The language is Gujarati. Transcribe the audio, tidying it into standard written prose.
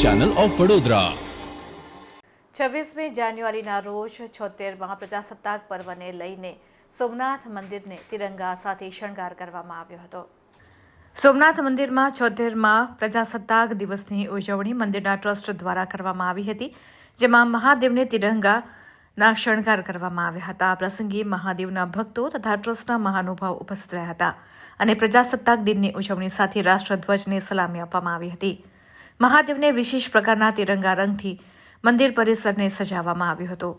Channel of Vadodara. 26મી જાન્યુઆરીના રોજ 76મા પ્રજાસત્તાક પર્વને લઈને સોમનાથ મંદિરને તિરંગા સાથે શણગાર કરવામાં આવ્યો હતો। સોમનાથ મંદિરમાં 76મા પ્રજાસત્તાક દિવસની ઉજવણી મંદિરના ટ્રસ્ટ દ્વારા કરવામાં આવી હતી, જેમાં મહાદેવને તિરંગાના શણગાર કરવામાં આવ્યા હતા। આ પ્રસંગે મહાદેવના ભક્તો તથા ટ્રસ્ટના મહાનુભાવ ઉપસ્થિત રહ્યા હતા અને પ્રજાસત્તાક દિનની ઉજવણી સાથે રાષ્ટ્રધ્વજને સલામી આપવામાં આવી હતી। મહાદેવને વિશેષ પ્રકારના તિરંગા રંગથી મંદિર પરિસરને સજાવવામાં આવ્યું હતું।